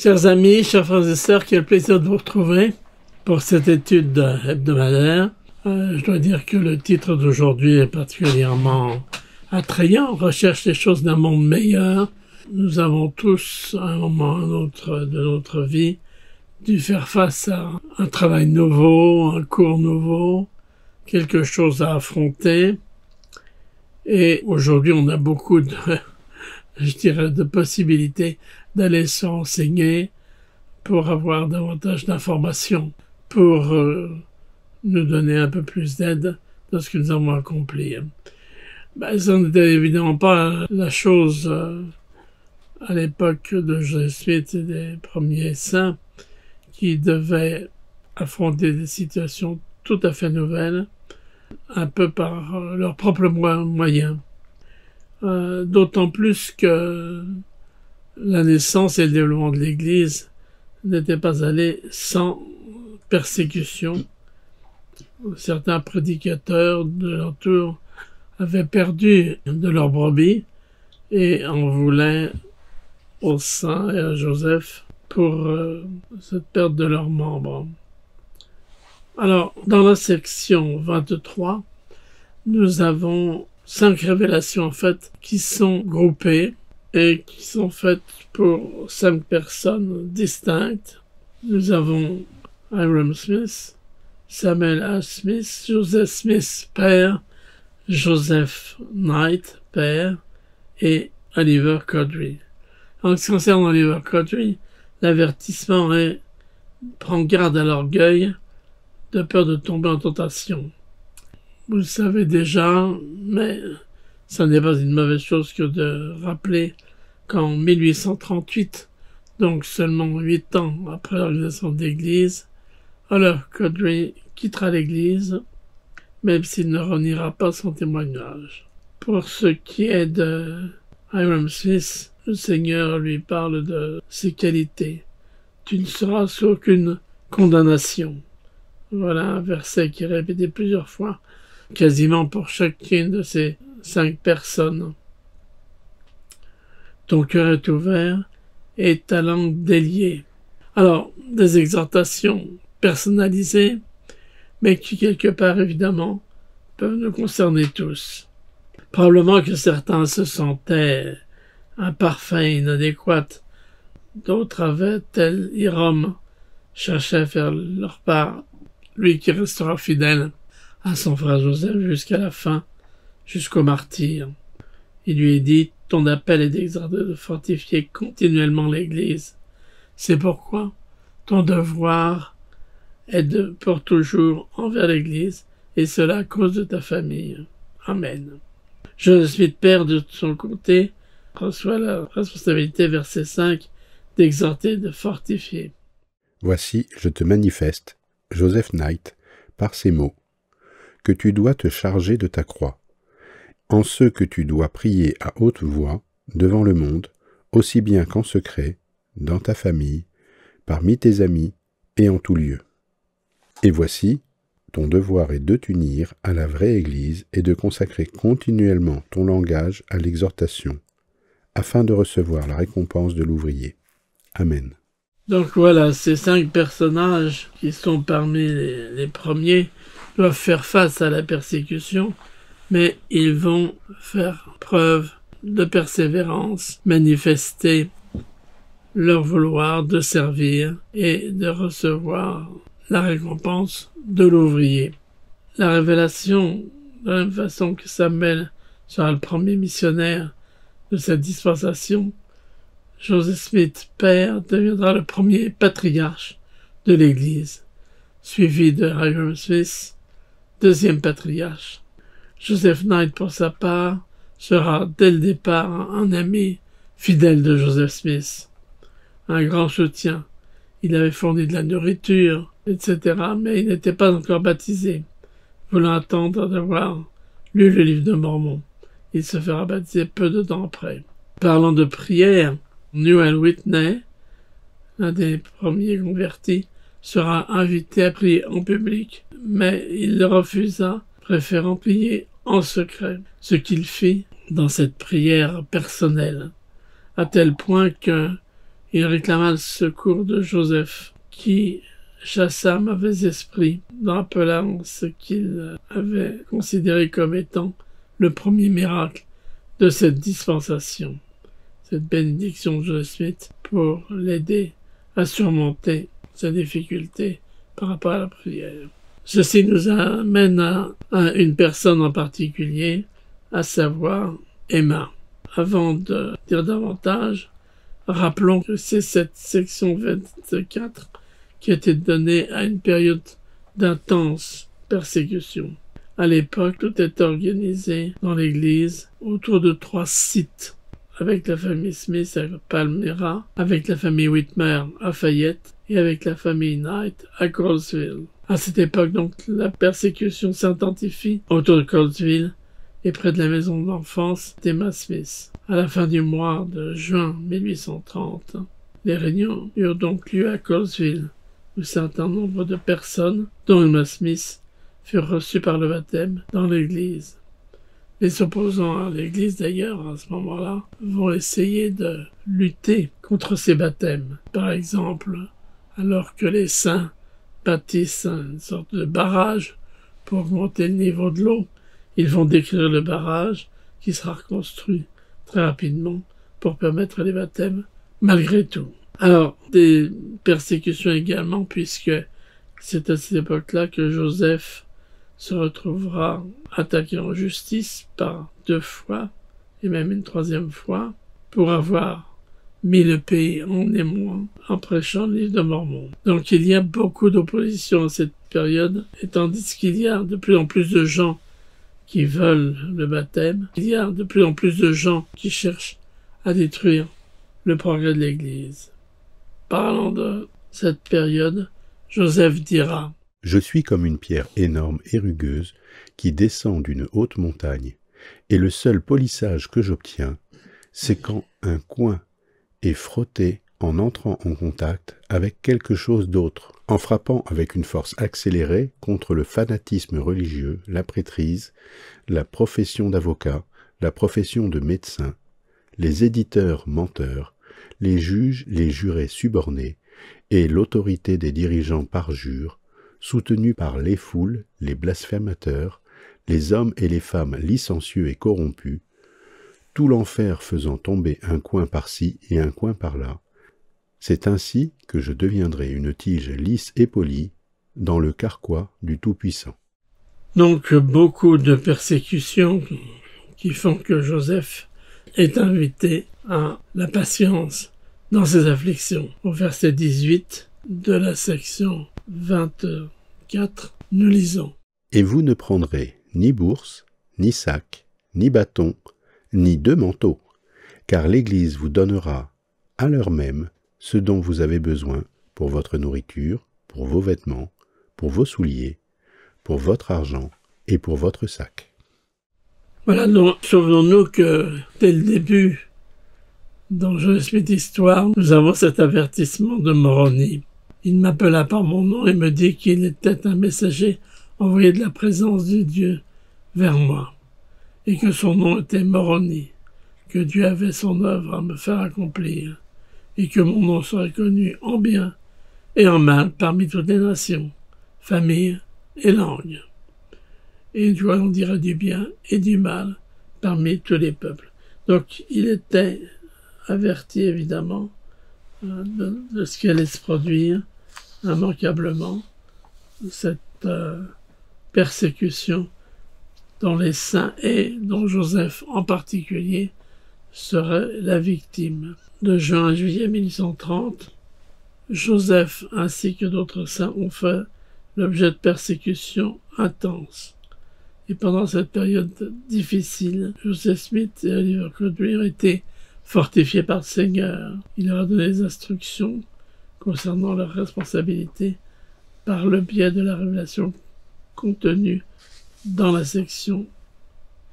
Chers amis, chers frères et sœurs, quel plaisir de vous retrouver pour cette étude hebdomadaire. Je dois dire que le titre d'aujourd'hui est particulièrement attrayant. On recherche les choses d'un monde meilleur. Nous avons tous, à un moment ou à un autre de notre vie, dû faire face à un travail nouveau, un cours nouveau, quelque chose à affronter. Et aujourd'hui, on a beaucoup de possibilités d'aller se renseigner pour avoir davantage d'informations, pour nous donner un peu plus d'aide dans ce que nous avons accompli. Ça n'était évidemment pas la chose à l'époque de Joseph Smith et des premiers saints qui devaient affronter des situations tout à fait nouvelles, un peu par leurs propres moyens. D'autant plus que la naissance et le développement de l'Église n'étaient pas allés sans persécution. Certains prédicateurs de leur tour avaient perdu de leurs brebis et en voulaient aux saints et à Joseph pour cette perte de leurs membres. Alors, dans la section 23, nous avons 5 révélations en fait qui sont groupées et qui sont faites pour 5 personnes distinctes. Nous avons Hyrum Smith, Samuel H. Smith, Joseph Smith père, Joseph Knight père et Oliver Cowdery. En ce qui concerne Oliver Cowdery, l'avertissement est « Prends garde à l'orgueil, de peur de tomber en tentation ». Vous le savez déjà, mais ça n'est pas une mauvaise chose que de rappeler qu'en 1838, donc seulement 8 ans après l'organisation de l'Église, Oliver Cowdery quittera l'Église, même s'il ne reniera pas son témoignage. Pour ce qui est de Hyrum Smith, le Seigneur lui parle de ses qualités. « Tu ne seras sous aucune condamnation ». Voilà un verset qui est répété plusieurs fois, quasiment pour chacune de ces 5 personnes. Ton cœur est ouvert et ta langue déliée. Alors, des exhortations personnalisées, mais qui quelque part, évidemment, peuvent nous concerner tous. Probablement que certains se sentaient imparfaits, inadéquats. D'autres avaient, tel Hyrum, cherché à faire leur part, lui qui restera fidèle à son frère Joseph jusqu'à la fin, jusqu'au martyre. Il lui est dit, ton appel est d'exhorter, de fortifier continuellement l'Église. C'est pourquoi ton devoir est de pour toujours envers l'Église, et cela à cause de ta famille. Amen. Joseph Smith, père, de son côté, reçoit la responsabilité, verset 5, d'exhorter, de fortifier. Voici, je te manifeste, Joseph Knight, par ces mots, que tu dois te charger de ta croix, en ce que tu dois prier à haute voix devant le monde, aussi bien qu'en secret, dans ta famille, parmi tes amis et en tout lieu. Et voici, ton devoir est de t'unir à la vraie Église et de consacrer continuellement ton langage à l'exhortation, afin de recevoir la récompense de l'ouvrier. Amen. Donc voilà, ces 5 personnages qui sont parmi les premiers doivent faire face à la persécution, mais ils vont faire preuve de persévérance, manifester leur vouloir de servir et de recevoir la récompense de l'ouvrier. La révélation, de la même façon que Samuel sera le premier missionnaire de cette dispensation, Joseph Smith, père, deviendra le premier patriarche de l'Église, suivi de Hyrum Smith, deuxième patriarche. Joseph Knight, pour sa part, sera dès le départ un ami fidèle de Joseph Smith, un grand soutien. Il avait fourni de la nourriture, etc., mais il n'était pas encore baptisé. Voulant attendre d'avoir lu le livre de Mormon, il se fera baptiser peu de temps après. Parlant de prière, Newell Whitney, l'un des premiers convertis, sera invité à prier en public, mais il le refusa, préférant prier en secret, ce qu'il fit dans cette prière personnelle, à tel point que Il réclama le secours de Joseph, qui chassa un mauvais esprit, rappelant ce qu'il avait considéré comme étant le premier miracle de cette dispensation, cette bénédiction de Joseph Smith pour l'aider à surmonter sa difficulté par rapport à la prière. Ceci nous amène à une personne en particulier, à savoir Emma. Avant de dire davantage, rappelons que c'est cette section 24 qui a été donnée à une période d'intense persécution. À l'époque, tout est organisé dans l'Église autour de 3 sites, avec la famille Smith à Palmyra, avec la famille Whitmer à Fayette et avec la famille Knight à Colesville. À cette époque, donc, la persécution s'intensifie autour de Colesville et près de la maison d'enfance d'Emma Smith. À la fin du mois de juin 1830, les réunions eurent donc lieu à Colesville, où un certain nombre de personnes, dont Emma Smith, furent reçues par le baptême dans l'Église. Les opposants à l'Église, d'ailleurs, à ce moment-là, vont essayer de lutter contre ces baptêmes. Par exemple, alors que les saints bâtissent une sorte de barrage pour augmenter le niveau de l'eau, ils vont décrire le barrage qui sera reconstruit très rapidement pour permettre les baptêmes malgré tout. Alors, des persécutions également, puisque c'est à cette époque-là que Joseph se retrouvera attaqué en justice par 2 fois, et même une 3e fois, pour avoir mis le pays en émoi en prêchant le livre de Mormon. Donc il y a beaucoup d'opposition à cette période, et tandis qu'il y a de plus en plus de gens qui veulent le baptême, il y a de plus en plus de gens qui cherchent à détruire le progrès de l'Église. Parlant de cette période, Joseph dira: « Je suis comme une pierre énorme et rugueuse qui descend d'une haute montagne, et le seul polissage que j'obtiens, c'est quand un coin est frotté en entrant en contact avec quelque chose d'autre, en frappant avec une force accélérée contre le fanatisme religieux, la prêtrise, la profession d'avocat, la profession de médecin, les éditeurs menteurs, les juges, les jurés subornés, et l'autorité des dirigeants parjure, soutenus par les foules, les blasphémateurs, les hommes et les femmes licencieux et corrompus, tout l'enfer faisant tomber un coin par-ci et un coin par-là. C'est ainsi que je deviendrai une tige lisse et polie dans le carquois du Tout-Puissant. » Donc beaucoup de persécutions qui font que Joseph est invité à la patience dans ses afflictions. Au verset 18 de la section 24, nous lisons: « Et vous ne prendrez ni bourse, ni sac, ni bâton, ni 2 manteaux, car l'Église vous donnera à l'heure même ce dont vous avez besoin pour votre nourriture, pour vos vêtements, pour vos souliers, pour votre argent et pour votre sac. » Voilà, donc, souvenons-nous que dès le début, dans Joseph Smith Histoire, nous avons cet avertissement de Moroni. Il m'appela par mon nom et me dit qu'il était un messager envoyé de la présence de Dieu vers moi, et que son nom était Moroni, que Dieu avait son œuvre à me faire accomplir, et que mon nom serait connu en bien et en mal parmi toutes les nations, familles et langues. Et Dieu en dira du bien et du mal parmi tous les peuples. Donc il était averti évidemment de ce qui allait se produire immanquablement, cette persécution dont les saints et dont Joseph en particulier serait la victime. De juin à juillet 1830, Joseph ainsi que d'autres saints ont fait l'objet de persécutions intenses. Et pendant cette période difficile, Joseph Smith et Oliver Cowdery ont été fortifiés par le Seigneur. Il leur a donné des instructions concernant leurs responsabilités par le biais de la révélation contenue dans la section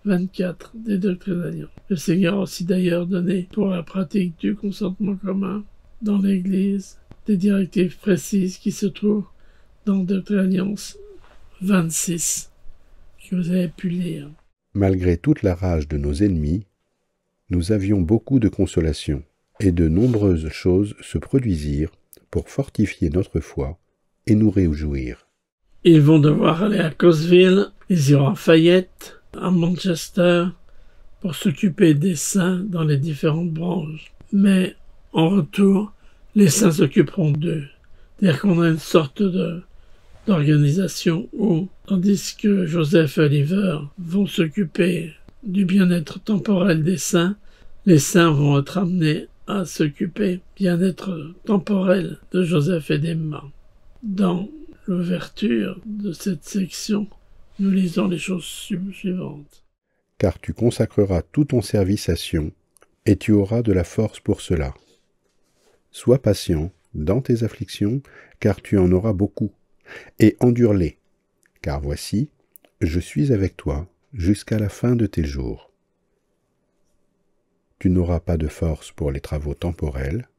24 des Doctrines d'Alliance. Le Seigneur a aussi d'ailleurs donné pour la pratique du consentement commun dans l'Église des directives précises qui se trouvent dans Doctrines d'Alliance 26 que vous avez pu lire. Malgré toute la rage de nos ennemis, nous avions beaucoup de consolation, et de nombreuses choses se produisirent pour fortifier notre foi et nous réjouir. Ils vont devoir aller à Cosville, ils iront à Fayette, à Manchester, pour s'occuper des saints dans les différentes branches. Mais en retour, les saints s'occuperont d'eux. C'est-à-dire qu'on a une sorte d'organisation où, tandis que Joseph et Oliver vont s'occuper du bien-être temporel des saints, les saints vont être amenés à s'occuper du bien-être temporel de Joseph et d'Emma. Dans l'ouverture de cette section, nous lisons les choses suivantes. Car tu consacreras tout ton service à Sion, et tu auras de la force pour cela. Sois patient dans tes afflictions, car tu en auras beaucoup, et endure-les, car voici, je suis avec toi jusqu'à la fin de tes jours. Tu n'auras pas de force pour les travaux temporels,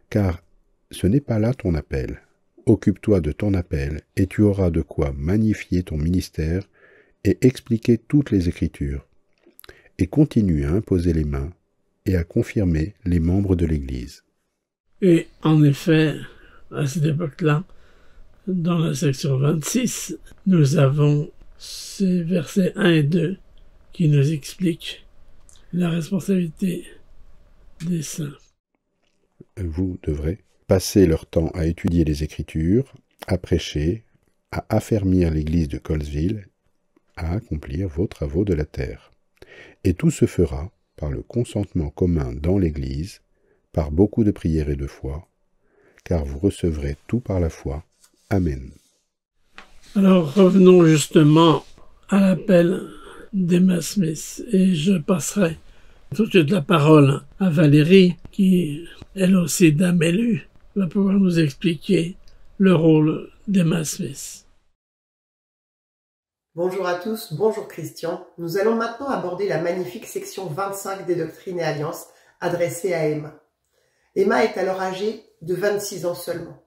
car ce n'est pas là ton appel. Occupe-toi de ton appel, et tu auras de quoi magnifier ton ministère et expliquer toutes les Écritures, et continue à imposer les mains et à confirmer les membres de l'Église. Et en effet, à cette époque-là, dans la section 26, nous avons ces versets 1 et 2 qui nous expliquent la responsabilité des saints. Vous devrez passer leur temps à étudier les Écritures, à prêcher, à affermir l'Église de Colesville, à accomplir vos travaux de la terre. Et tout se fera par le consentement commun dans l'Église, par beaucoup de prières et de foi, car vous recevrez tout par la foi. Amen. Alors revenons justement à l'appel d'Emma Smith, et je passerai tout de suite la parole à Valérie, qui, elle aussi dame élue, va pouvoir nous expliquer le rôle d'Emma Smith. Bonjour à tous, bonjour Christian. Nous allons maintenant aborder la magnifique section 25 des Doctrines et Alliances adressée à Emma. Emma est alors âgée de 26 ans seulement.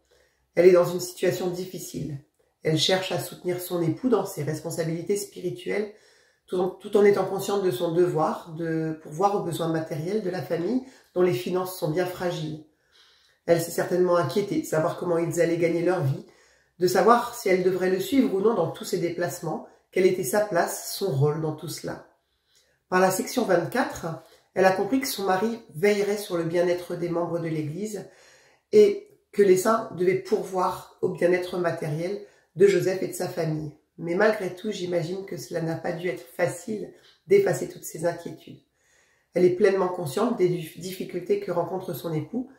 Elle est dans une situation difficile. Elle cherche à soutenir son époux dans ses responsabilités spirituelles, tout en étant consciente de son devoir de pourvoir aux besoins matériels de la famille dont les finances sont bien fragiles. Elle s'est certainement inquiétée de savoir comment ils allaient gagner leur vie, de savoir si elle devrait le suivre ou non dans tous ses déplacements, quelle était sa place, son rôle dans tout cela. Par la section 24, elle a compris que son mari veillerait sur le bien-être des membres de l'Église et que les saints devaient pourvoir au bien-être matériel de Joseph et de sa famille. Mais malgré tout, j'imagine que cela n'a pas dû être facile d'effacer toutes ces inquiétudes. Elle est pleinement consciente des difficultés que rencontre son époux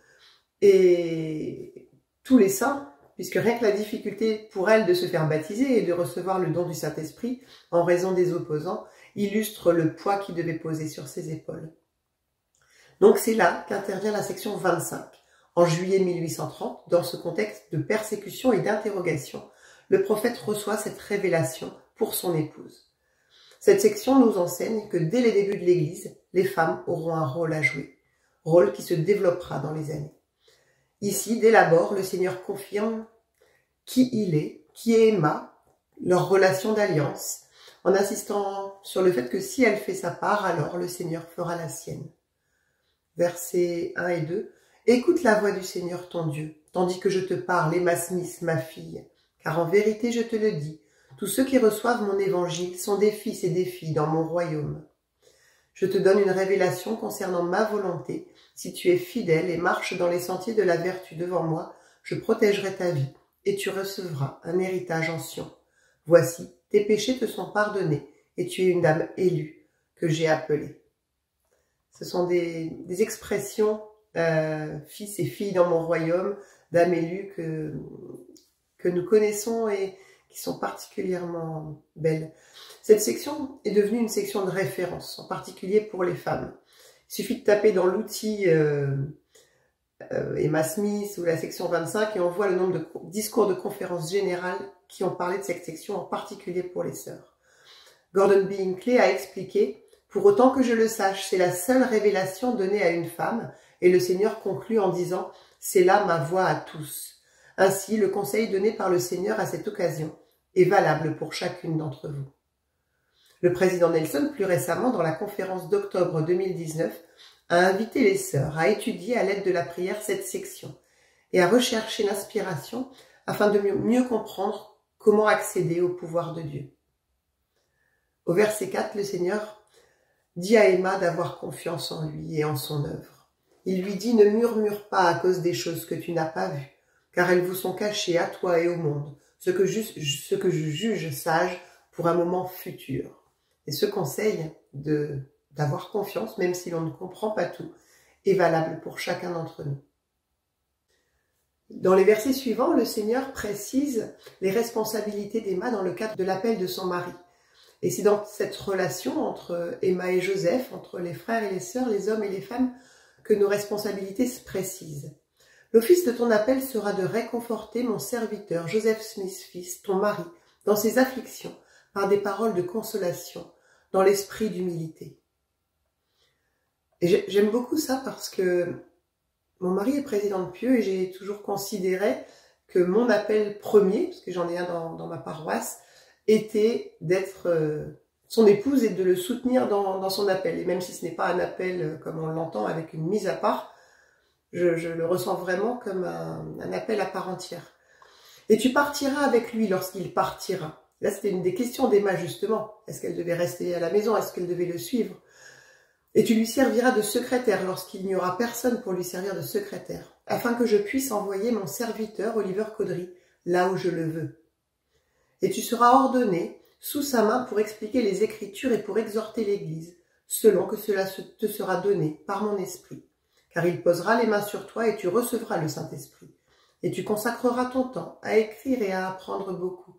et tous les saints, puisque rien que la difficulté pour elle de se faire baptiser et de recevoir le don du Saint-Esprit en raison des opposants illustre le poids qui devait poser sur ses épaules. Donc c'est là qu'intervient la section 25. En juillet 1830, dans ce contexte de persécution et d'interrogation, le prophète reçoit cette révélation pour son épouse. Cette section nous enseigne que dès les débuts de l'Église, les femmes auront un rôle à jouer, rôle qui se développera dans les années. Ici, dès l'abord, le Seigneur confirme qui il est, qui est Emma, leur relation d'alliance, en insistant sur le fait que si elle fait sa part, alors le Seigneur fera la sienne. Versets 1 et 2. « Écoute la voix du Seigneur ton Dieu, tandis que je te parle, Emma Smith, ma fille, car en vérité je te le dis, tous ceux qui reçoivent mon évangile sont des fils et des filles dans mon royaume. Je te donne une révélation concernant ma volonté. Si tu es fidèle et marches dans les sentiers de la vertu devant moi, je protégerai ta vie et tu recevras un héritage en Sion. Voici, tes péchés te sont pardonnés et tu es une dame élue que j'ai appelée. » Ce sont des expressions fils et filles dans mon royaume, dame élue que nous connaissons et qui sont particulièrement belles. Cette section est devenue une section de référence, en particulier pour les femmes. Il suffit de taper dans l'outil Emma Smith ou la section 25 et on voit le nombre de discours de conférences générales qui ont parlé de cette section, en particulier pour les sœurs. Gordon B. Hinckley a expliqué « Pour autant que je le sache, c'est la seule révélation donnée à une femme, et le Seigneur conclut en disant « C'est là ma voix à tous ». Ainsi, le conseil donné par le Seigneur à cette occasion est valable pour chacune d'entre vous. Le président Nelson, plus récemment, dans la conférence d'octobre 2019, a invité les sœurs à étudier à l'aide de la prière cette section et à rechercher l'inspiration afin de mieux comprendre comment accéder au pouvoir de Dieu. Au verset 4, le Seigneur dit à Emma d'avoir confiance en lui et en son œuvre. Il lui dit « Ne murmure pas à cause des choses que tu n'as pas vues, car elles vous sont cachées à toi et au monde, ce que je juge sage pour un moment futur. » Et ce conseil d'avoir confiance, même si l'on ne comprend pas tout, est valable pour chacun d'entre nous. Dans les versets suivants, le Seigneur précise les responsabilités d'Emma dans le cadre de l'appel de son mari. Et c'est dans cette relation entre Emma et Joseph, entre les frères et les sœurs, les hommes et les femmes, que nos responsabilités se précisent. L'office de ton appel sera de réconforter mon serviteur, Joseph Smith, fils, ton mari, dans ses afflictions, par des paroles de consolation, dans l'esprit d'humilité. Et j'aime beaucoup ça parce que mon mari est président de Pieux et j'ai toujours considéré que mon appel premier, parce que j'en ai un dans ma paroisse, était d'être son épouse et de le soutenir dans son appel. Et même si ce n'est pas un appel comme on l'entend avec une mise à part, je le ressens vraiment comme un appel à part entière. Et tu partiras avec lui lorsqu'il partira. Là, c'était une des questions d'Emma, justement. Est-ce qu'elle devait rester à la maison? Est-ce qu'elle devait le suivre? Et tu lui serviras de secrétaire lorsqu'il n'y aura personne pour lui servir de secrétaire, afin que je puisse envoyer mon serviteur Oliver Caudry là où je le veux. Et tu seras ordonné sous sa main pour expliquer les Écritures et pour exhorter l'Église, selon que cela te sera donné par mon esprit. Car il posera les mains sur toi et tu recevras le Saint-Esprit. Et tu consacreras ton temps à écrire et à apprendre beaucoup.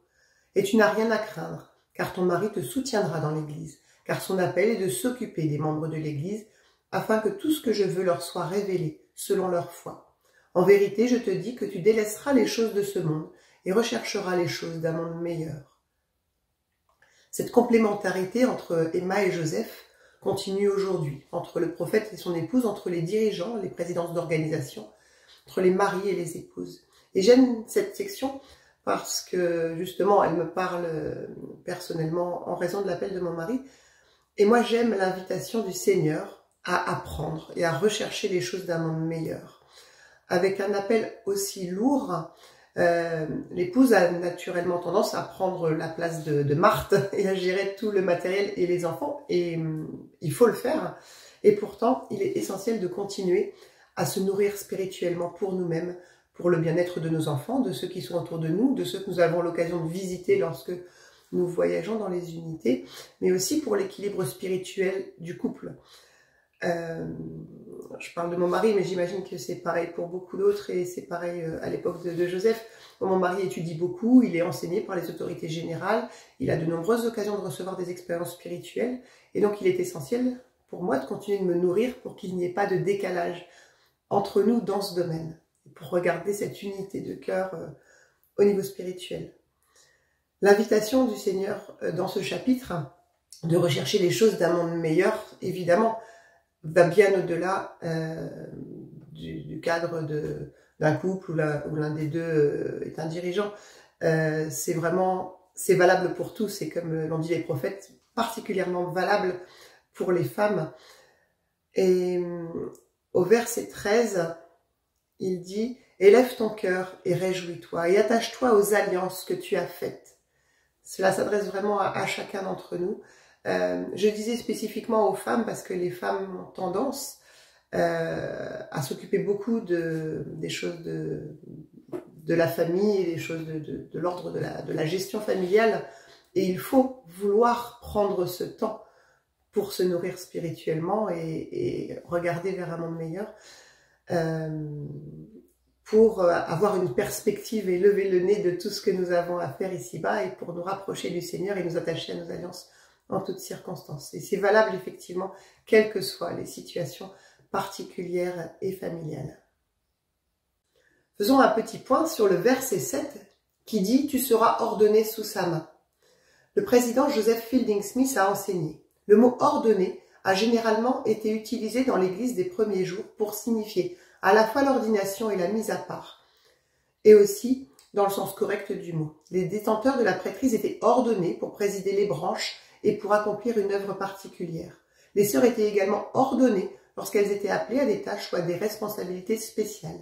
Et tu n'as rien à craindre, car ton mari te soutiendra dans l'Église, car son appel est de s'occuper des membres de l'Église, afin que tout ce que je veux leur soit révélé, selon leur foi. En vérité, je te dis que tu délaisseras les choses de ce monde et rechercheras les choses d'un monde meilleur. Cette complémentarité entre Emma et Joseph continue aujourd'hui, entre le prophète et son épouse, entre les dirigeants, les présidences d'organisation, entre les maris et les épouses. Et j'aime cette section parce que, justement, elle me parle personnellement en raison de l'appel de mon mari. Et moi, j'aime l'invitation du Seigneur à apprendre et à rechercher les choses d'un monde meilleur. Avec un appel aussi lourd, l'épouse a naturellement tendance à prendre la place de Marthe et à gérer tout le matériel et les enfants. Et il faut le faire. Et pourtant, il est essentiel de continuer à se nourrir spirituellement pour nous-mêmes, pour le bien-être de nos enfants, de ceux qui sont autour de nous, de ceux que nous avons l'occasion de visiter lorsque nous voyageons dans les unités, mais aussi pour l'équilibre spirituel du couple. Je parle de mon mari, mais j'imagine que c'est pareil pour beaucoup d'autres, et c'est pareil à l'époque de Joseph. Mon mari étudie beaucoup, il est enseigné par les autorités générales, il a de nombreuses occasions de recevoir des expériences spirituelles, et donc il est essentiel pour moi de continuer de me nourrir pour qu'il n'y ait pas de décalage entre nous dans ce domaine, pour regarder cette unité de cœur au niveau spirituel. L'invitation du Seigneur dans ce chapitre, de rechercher les choses d'un monde meilleur, évidemment, va bien au-delà du cadre d'un couple où l'un des deux est un dirigeant. C'est valable pour tous, et comme l'ont dit les prophètes, particulièrement valable pour les femmes. Et au verset 13, il dit « Élève ton cœur et réjouis-toi, et attache-toi aux alliances que tu as faites. » Cela s'adresse vraiment à chacun d'entre nous. Je disais spécifiquement aux femmes parce que les femmes ont tendance à s'occuper beaucoup des choses de la famille et des choses de l'ordre de la gestion familiale. Et il faut vouloir prendre ce temps pour se nourrir spirituellement et regarder vers un monde meilleur, pour avoir une perspective et lever le nez de tout ce que nous avons à faire ici-bas, et pour nous rapprocher du Seigneur et nous attacher à nos alliances en toutes circonstances. Et c'est valable effectivement, quelles que soient les situations particulières et familiales. Faisons un petit point sur le verset 7 qui dit « Tu seras ordonné sous sa main ». Le président Joseph Fielding Smith a enseigné. Le mot « ordonné » a généralement été utilisé dans l'Église des premiers jours pour signifier à la fois l'ordination et la mise à part, et aussi dans le sens correct du mot. Les détenteurs de la prêtrise étaient ordonnés pour présider les branches et pour accomplir une œuvre particulière. Les sœurs étaient également ordonnées lorsqu'elles étaient appelées à des tâches ou à des responsabilités spéciales.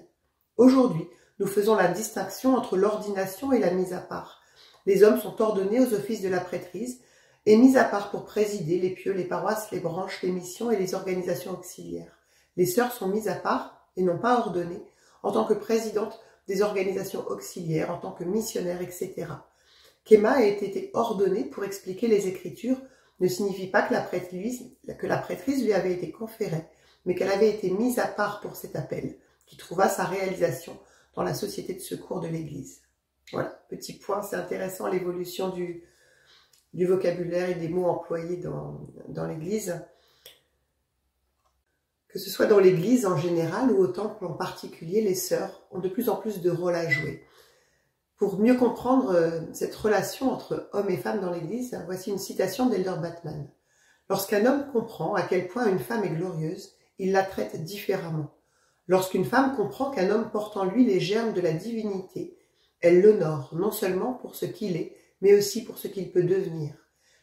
Aujourd'hui, nous faisons la distinction entre l'ordination et la mise à part. Les hommes sont ordonnés aux offices de la prêtrise et mis à part pour présider les pieux, les paroisses, les branches, les missions et les organisations auxiliaires. Les sœurs sont mises à part et non pas ordonnées en tant que présidentes des organisations auxiliaires, en tant que missionnaires, etc. Qu'Emma ait été ordonnée pour expliquer les Écritures ne signifie pas que la prêtrise lui avait été conférée, mais qu'elle avait été mise à part pour cet appel, qui trouva sa réalisation dans la société de secours de l'Église. Voilà, petit point, c'est intéressant l'évolution du vocabulaire et des mots employés dans l'Église. Que ce soit dans l'Église en général ou au temple en particulier, les sœurs ont de plus en plus de rôles à jouer. Pour mieux comprendre cette relation entre hommes et femmes dans l'Église, voici une citation d'Elder Batman. « Lorsqu'un homme comprend à quel point une femme est glorieuse, il la traite différemment. Lorsqu'une femme comprend qu'un homme porte en lui les germes de la divinité, elle l'honore non seulement pour ce qu'il est, mais aussi pour ce qu'il peut devenir.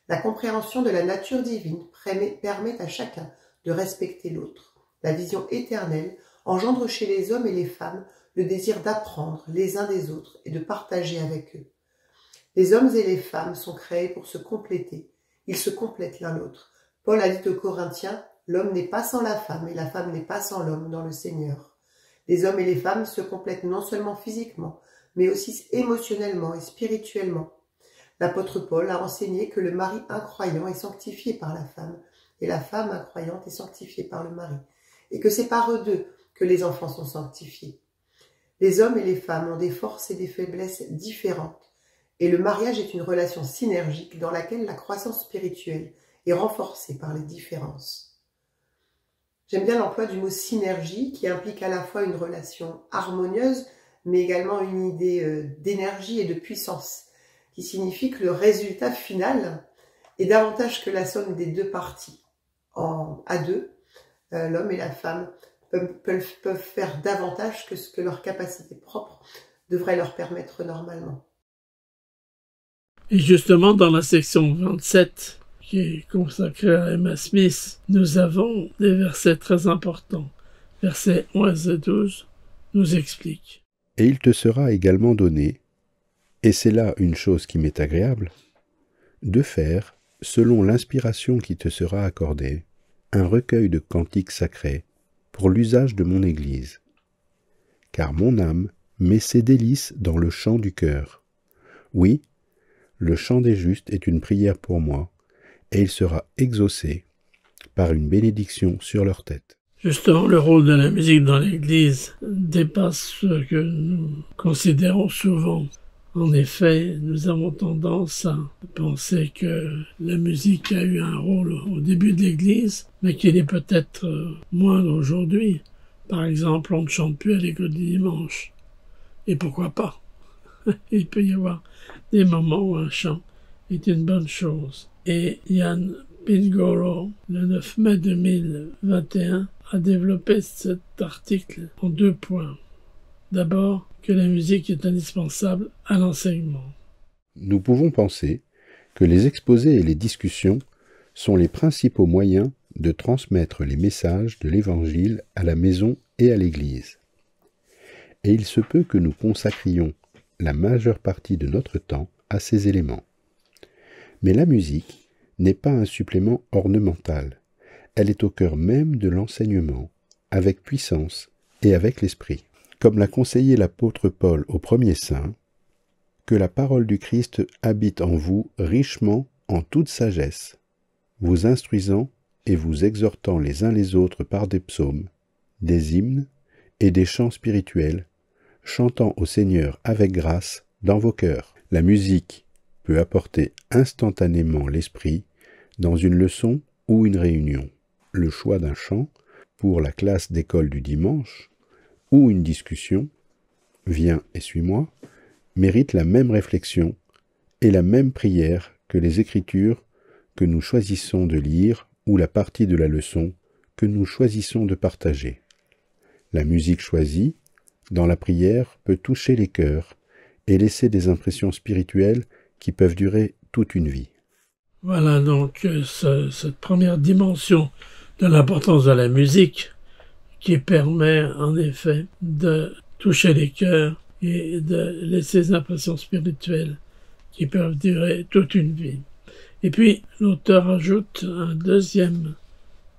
La compréhension de la nature divine permet à chacun de respecter l'autre. La vision éternelle engendre chez les hommes et les femmes le désir d'apprendre les uns des autres et de partager avec eux. Les hommes et les femmes sont créés pour se compléter. Ils se complètent l'un l'autre. Paul a dit aux Corinthiens, « L'homme n'est pas sans la femme et la femme n'est pas sans l'homme dans le Seigneur. » Les hommes et les femmes se complètent non seulement physiquement, mais aussi émotionnellement et spirituellement. L'apôtre Paul a enseigné que le mari incroyant est sanctifié par la femme et la femme incroyante est sanctifiée par le mari, et que c'est par eux deux que les enfants sont sanctifiés. Les hommes et les femmes ont des forces et des faiblesses différentes, et le mariage est une relation synergique dans laquelle la croissance spirituelle est renforcée par les différences. J'aime bien l'emploi du mot synergie qui implique à la fois une relation harmonieuse, mais également une idée d'énergie et de puissance, qui signifie que le résultat final est davantage que la somme des deux parties. À deux, l'homme et la femme peuvent faire davantage que ce que leur capacité propre devrait leur permettre normalement. Et justement, dans la section 27, qui est consacrée à Emma Smith, nous avons des versets très importants. Versets 11 et 12 nous expliquent. « Et il te sera également donné, et c'est là une chose qui m'est agréable, de faire, selon l'inspiration qui te sera accordée, un recueil de cantiques sacrés pour l'usage de mon Église. Car mon âme met ses délices dans le chant du cœur. Oui, le chant des justes est une prière pour moi, et il sera exaucé par une bénédiction sur leur tête. » Justement, le rôle de la musique dans l'Église dépasse ce que nous considérons souvent. En effet, nous avons tendance à penser que la musique a eu un rôle au début de l'Église, mais qu'il est peut-être moindre aujourd'hui. Par exemple, on ne chante plus à l'école du dimanche. Et pourquoi pas? Il peut y avoir des moments où un chant est une bonne chose. Et Ian Pingoro, le 9 mai 2021, a développé cet article en 2 points. D'abord, que la musique est indispensable à l'enseignement. Nous pouvons penser que les exposés et les discussions sont les principaux moyens de transmettre les messages de l'Évangile à la maison et à l'Église. Et il se peut que nous consacrions la majeure partie de notre temps à ces éléments. Mais la musique n'est pas un supplément ornemental. Elle est au cœur même de l'enseignement, avec puissance et avec l'esprit. Comme l'a conseillé l'apôtre Paul au premier saint, que la parole du Christ habite en vous richement en toute sagesse, vous instruisant et vous exhortant les uns les autres par des psaumes, des hymnes et des chants spirituels, chantant au Seigneur avec grâce dans vos cœurs. La musique peut apporter instantanément l'esprit dans une leçon ou une réunion. Le choix d'un chant pour la classe d'école du dimanche ou une discussion, viens et suis-moi, mérite la même réflexion et la même prière que les Écritures que nous choisissons de lire ou la partie de la leçon que nous choisissons de partager. La musique choisie, dans la prière, peut toucher les cœurs et laisser des impressions spirituelles qui peuvent durer toute une vie. Voilà donc cette première dimension de l'importance de la musique qui permet en effet de toucher les cœurs et de laisser des impressions spirituelles qui peuvent durer toute une vie. Et puis l'auteur ajoute un deuxième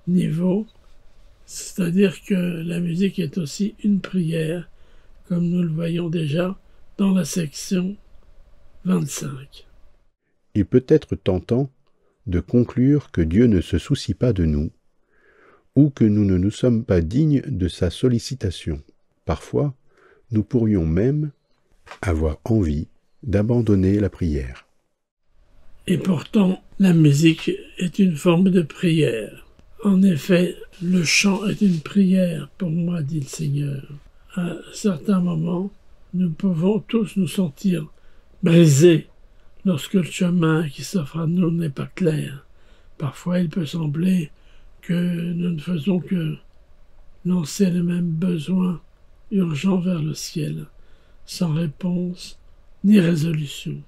niveau, c'est-à-dire que la musique est aussi une prière, comme nous le voyons déjà dans la section 25. Il peut être tentant de conclure que Dieu ne se soucie pas de nous, ou que nous ne nous sommes pas dignes de sa sollicitation. Parfois, nous pourrions même avoir envie d'abandonner la prière. Et pourtant, la musique est une forme de prière. En effet, le chant est une prière pour moi, dit le Seigneur. À certains moments, nous pouvons tous nous sentir brisés lorsque le chemin qui s'offre à nous n'est pas clair. Parfois, il peut sembler que nous ne faisons que lancer les mêmes besoins urgents vers le ciel, sans réponse ni résolution.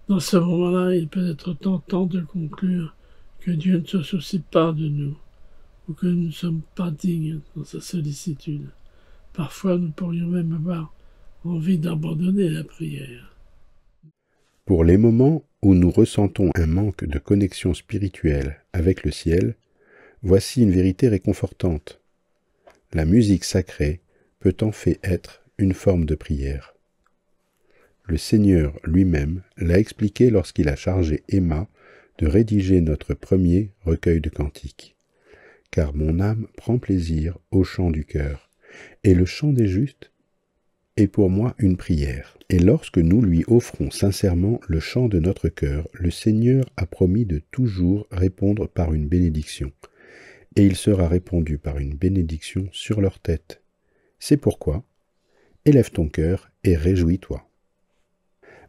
Dans ce moment-là, il peut être tentant de conclure que Dieu ne se soucie pas de nous, ou que nous ne sommes pas dignes dans sa sollicitude. Parfois, nous pourrions même avoir envie d'abandonner la prière. Pour les moments où nous ressentons un manque de connexion spirituelle avec le ciel, voici une vérité réconfortante. La musique sacrée peut en fait être une forme de prière. Le Seigneur lui-même l'a expliqué lorsqu'il a chargé Emma de rédiger notre premier recueil de cantiques. Car mon âme prend plaisir au chant du cœur, et le chant des justes est pour moi une prière. Et lorsque nous lui offrons sincèrement le chant de notre cœur, le Seigneur a promis de toujours répondre par une bénédiction. Et il sera répondu par une bénédiction sur leur tête. C'est pourquoi, élève ton cœur et réjouis-toi.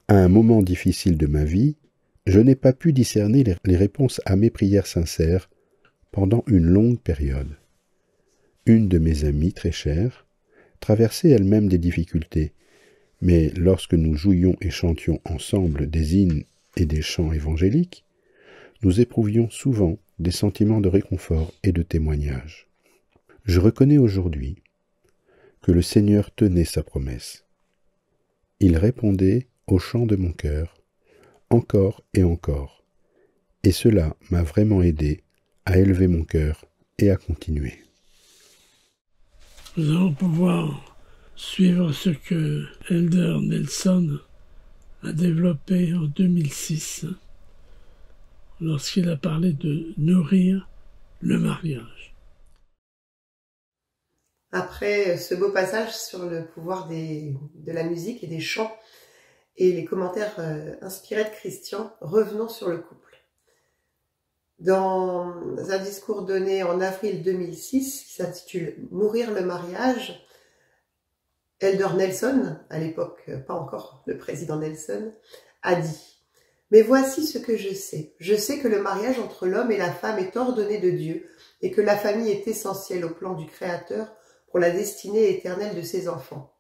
À un moment difficile de ma vie, je n'ai pas pu discerner les réponses à mes prières sincères pendant une longue période. Une de mes amies très chères traversait elle-même des difficultés, mais lorsque nous jouions et chantions ensemble des hymnes et des chants évangéliques, nous éprouvions souvent des sentiments de réconfort et de témoignage. Je reconnais aujourd'hui que le Seigneur tenait sa promesse. Il répondait au chant de mon cœur, encore et encore, et cela m'a vraiment aidé à élever mon cœur et à continuer. Nous allons pouvoir suivre ce que Elder Nelson a développé en 2006 lorsqu'il a parlé de nourrir le mariage. Après ce beau passage sur le pouvoir de la musique et des chants et les commentaires inspirés de Christian, revenons sur le couple. Dans un discours donné en avril 2006 qui s'intitule « Nourrir le mariage », Elder Nelson, à l'époque pas encore le président Nelson, a dit « Mais voici ce que je sais. Je sais que le mariage entre l'homme et la femme est ordonné de Dieu et que la famille est essentielle au plan du Créateur pour la destinée éternelle de ses enfants.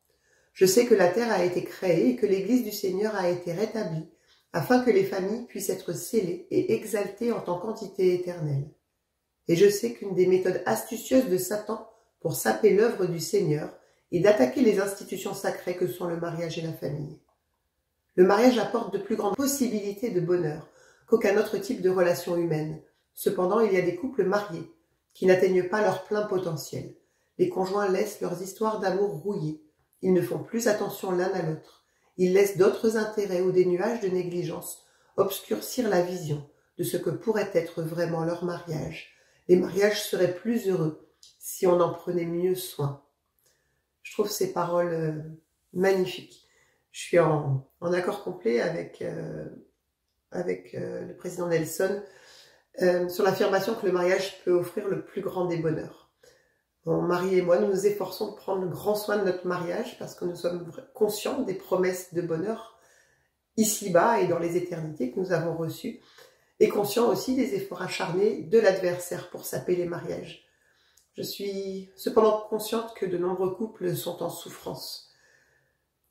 Je sais que la terre a été créée et que l'Église du Seigneur a été rétablie afin que les familles puissent être scellées et exaltées en tant qu'entité éternelle. Et je sais qu'une des méthodes astucieuses de Satan pour saper l'œuvre du Seigneur est d'attaquer les institutions sacrées que sont le mariage et la famille. Le mariage apporte de plus grandes possibilités de bonheur qu'aucun autre type de relation humaine. Cependant, il y a des couples mariés qui n'atteignent pas leur plein potentiel. Les conjoints laissent leurs histoires d'amour rouillées. Ils ne font plus attention l'un à l'autre. Ils laissent d'autres intérêts ou des nuages de négligence obscurcir la vision de ce que pourrait être vraiment leur mariage. Les mariages seraient plus heureux si on en prenait mieux soin. Je trouve ces paroles magnifiques. Je suis en accord complet avec le président Nelson sur l'affirmation que le mariage peut offrir le plus grand des bonheurs. Mon mari et moi, nous nous efforçons de prendre grand soin de notre mariage parce que nous sommes conscients des promesses de bonheur ici-bas et dans les éternités que nous avons reçues, et conscients aussi des efforts acharnés de l'adversaire pour saper les mariages. Je suis cependant consciente que de nombreux couples sont en souffrance.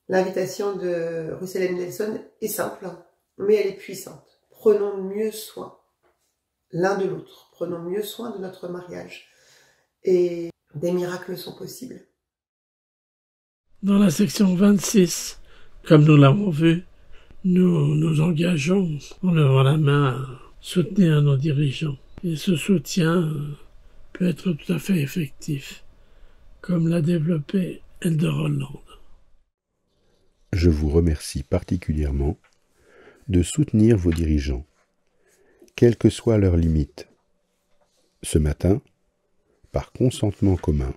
L'invitation de Russell M. Nelson est simple, mais elle est puissante. Prenons mieux soin l'un de l'autre. Prenons mieux soin de notre mariage. Et des miracles sont possibles. Dans la section 26, comme nous l'avons vu, nous nous engageons en levant la main à soutenir nos dirigeants. Et ce soutien peut être tout à fait effectif, comme l'a développé Elder Holland. Je vous remercie particulièrement de soutenir vos dirigeants, quelles que soient leurs limites. Ce matin, par consentement commun,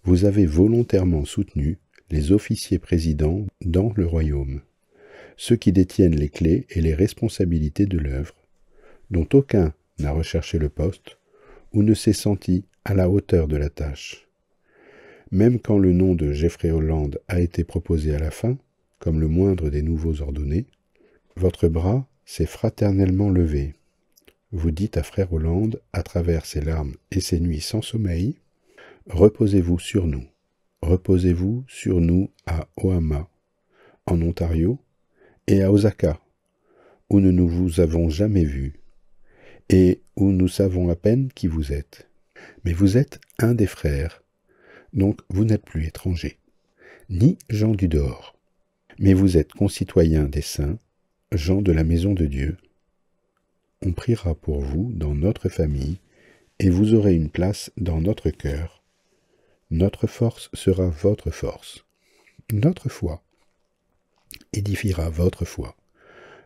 vous avez volontairement soutenu les officiers présidents dans le royaume, ceux qui détiennent les clés et les responsabilités de l'œuvre, dont aucun n'a recherché le poste ou ne s'est senti à la hauteur de la tâche. Même quand le nom de Jeffrey Holland a été proposé à la fin, comme le moindre des nouveaux ordonnés, votre bras s'est fraternellement levé. Vous dites à frère Holland, à travers ses larmes et ses nuits sans sommeil, « Reposez-vous sur nous. Reposez-vous sur nous à Oamaha, en Ontario, et à Osaka, où nous ne vous avons jamais vu, et où nous savons à peine qui vous êtes. Mais vous êtes un des frères, donc vous n'êtes plus étrangers, ni gens du dehors, mais vous êtes concitoyens des saints, gens de la maison de Dieu. On priera pour vous dans notre famille, et vous aurez une place dans notre cœur. Notre force sera votre force. Notre foi édifiera votre foi.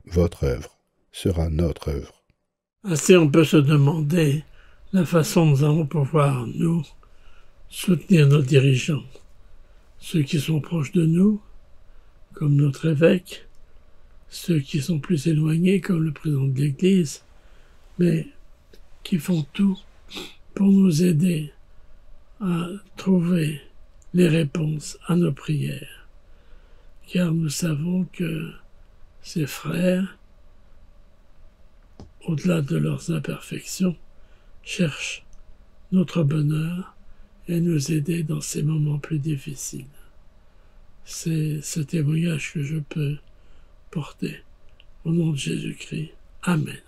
Votre œuvre sera notre œuvre. » Ainsi, on peut se demander la façon dont nous allons pouvoir, nous, soutenir nos dirigeants, ceux qui sont proches de nous, comme notre évêque, ceux qui sont plus éloignés, comme le président de l'Église, mais qui font tout pour nous aider à trouver les réponses à nos prières. Car nous savons que ces frères, au-delà de leurs imperfections, cherchent notre bonheur et nous aider dans ces moments plus difficiles. C'est ce témoignage que je peux porter. Au nom de Jésus-Christ. Amen.